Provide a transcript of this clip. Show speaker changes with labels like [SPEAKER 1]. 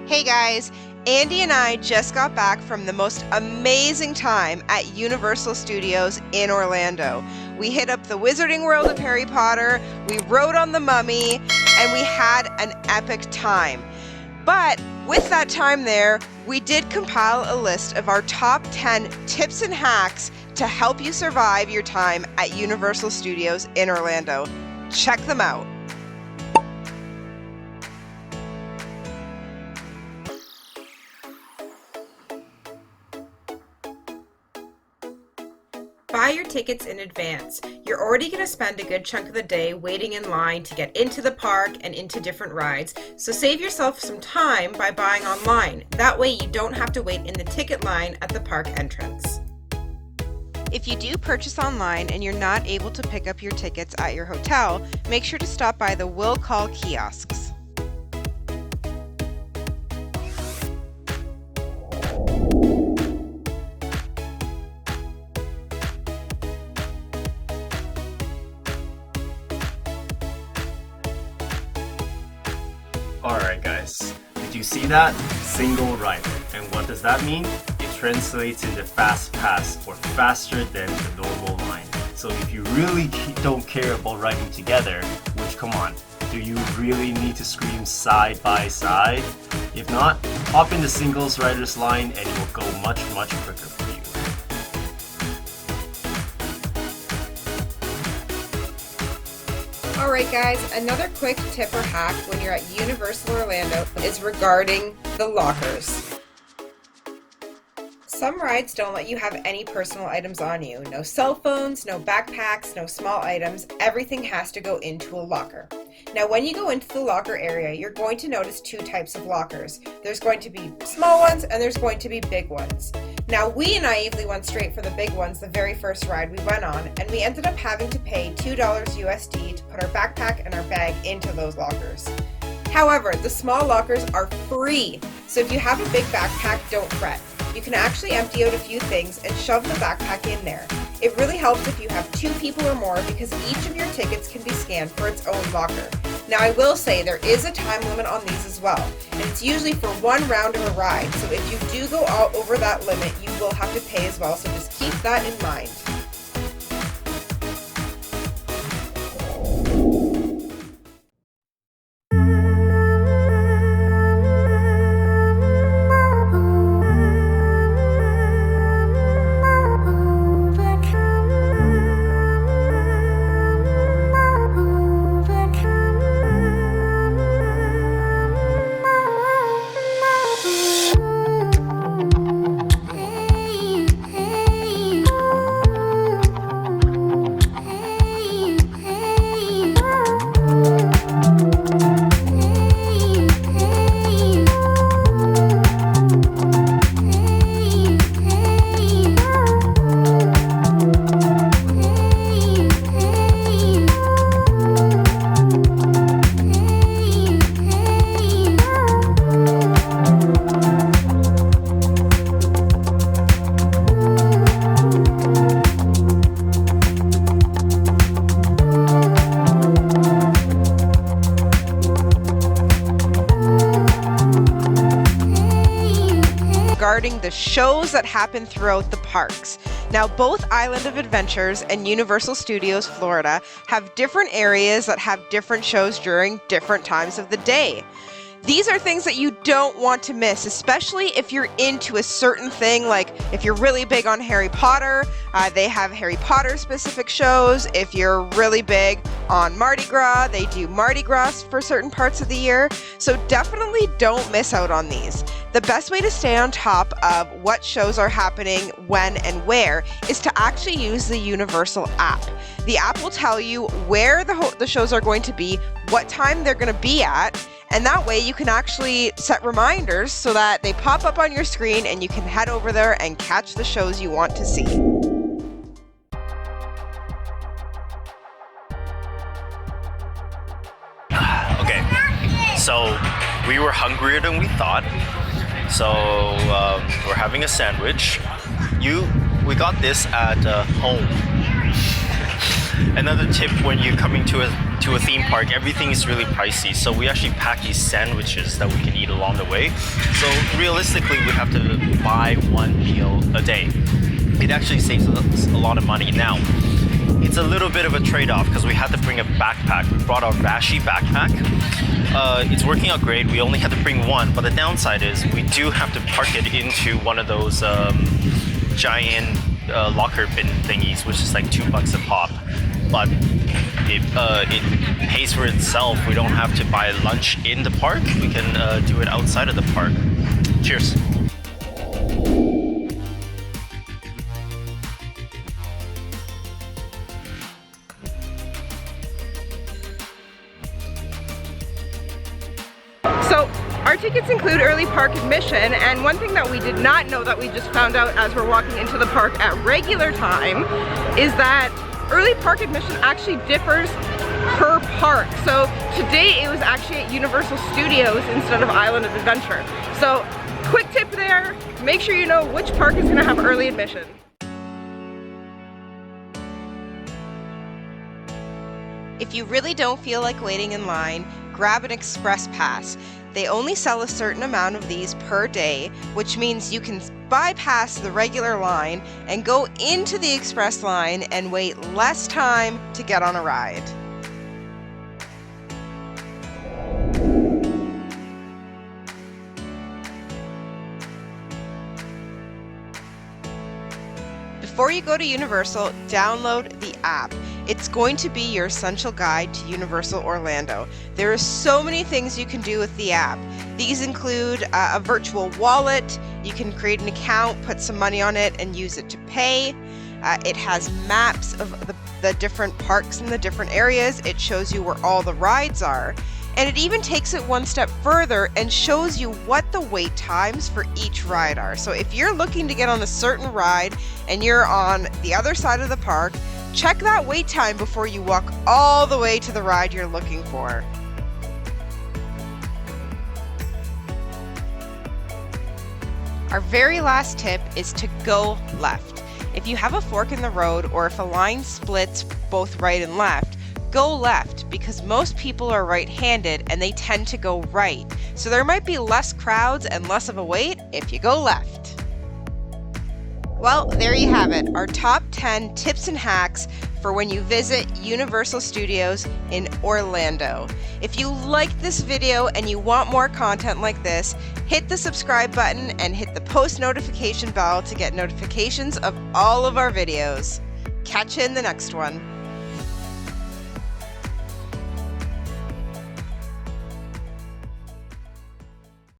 [SPEAKER 1] Hey guys, Andy and I just got back from the most amazing time at Universal Studios in Orlando. We hit up the Wizarding World of Harry Potter, we rode on the Mummy, and we had an epic time. But with that time there, we did compile a list of our top 10 tips and hacks to help you survive your time at Universal Studios in Orlando. Check them out.
[SPEAKER 2] Buy your tickets in advance. You're already going to spend a good chunk of the day waiting in line to get into the park and into different rides, so save yourself some time by buying online. That way you don't have to wait in the ticket line at the park entrance.
[SPEAKER 1] If you do purchase online and you're not able to pick up your tickets at your hotel, make sure to stop by the Will Call kiosks.
[SPEAKER 3] Alright guys, did you see that? Single rider. And what does that mean? It translates into fast pass or faster than the normal line. So if you really don't care about riding together, which come on, do you really need to scream side by side? If not, hop in the singles riders line and it will go much quicker for you.
[SPEAKER 2] Alright guys, another quick tip or hack when you're at Universal Orlando is regarding the lockers. Some rides don't let you have any personal items on you. No cell phones, no backpacks, no small items. Everything has to go into a locker. Now when you go into the locker area, you're going to notice two types of lockers. There's going to be small ones and there's going to be big ones. Now we naively went straight for the big ones the very first ride we went on, and we ended up having to pay $2 USD to put our backpack and our bag into those lockers. However, the small lockers are free, so if you have a big backpack, don't fret. You can actually empty out a few things and shove the backpack in there. It really helps if you have 2 people or more because each of your tickets can be scanned for its own locker. Now I will say there is a time limit on these as well, and it's usually for 1 round of a ride, so if you do go over that limit, you will have to pay as well, so just keep that in mind.
[SPEAKER 1] Regarding the shows that happen throughout the parks. Now, both Island of Adventures and Universal Studios Florida have different areas that have different shows during different times of the day. These are things that you don't want to miss, especially if you're into a certain thing, like if you're really big on Harry Potter, they have Harry Potter specific shows. If you're really big on Mardi Gras, they do Mardi Gras for certain parts of the year. So definitely don't miss out on these. The best way to stay on top of what shows are happening when and where is to actually use the Universal app. The app will tell you where the shows are going to be, what time they're going to be at, and that way you can actually set reminders so that they pop up on your screen and you can head over there and catch the shows you want to see.
[SPEAKER 3] Okay, so we were hungrier than we thought, so we're having a sandwich. We got this at home. Another tip when you're coming to
[SPEAKER 4] to a theme park, everything is really pricey. So we actually pack these sandwiches that we can eat along the way. So realistically, we have to buy one meal a day. It actually saves us a lot of money. Now, it's a little bit of a trade-off because we had to bring a backpack. We brought our Vessi backpack. It's working out great. We only had to bring one, but the downside is we do have to park it into one of those giant locker bin thingies, which is like $2 a pop. But it pays for itself. We don't have to buy lunch in the park. We can do it outside of the park. Cheers.
[SPEAKER 1] So our tickets include early park admission, and one thing that we did not know that we just found out as we're walking into the park at regular time is that early park admission actually differs per park. So today it was actually at Universal Studios instead of Island of Adventure. So quick tip there, make sure you know which park is going to have early admission. If you really don't feel like waiting in line, grab an express pass. They only sell a certain amount of these per day, which means you can bypass the regular line and go into the express line and wait less time to get on a ride. Before you go to Universal, download the app. It's going to be your essential guide to Universal Orlando. There are so many things you can do with the app. These include a virtual wallet. You can create an account, put some money on it, and use it to pay. It has maps of the different parks in the different areas. It shows you where all the rides are. And it even takes it one step further and shows you what the wait times for each ride are. So if you're looking to get on a certain ride and you're on the other side of the park, check that wait time before you walk all the way to the ride you're looking for. Our very last tip is to go left. If you have a fork in the road or if a line splits both right and left, go left because most people are right-handed and they tend to go right. So there might be less crowds and less of a wait if you go left. Well, there you have it, our top 10 tips and hacks for when you visit Universal Studios in Orlando. If you liked this video and you want more content like this, hit the subscribe button and hit the post notification bell to get notifications of all of our videos. Catch you in the next one.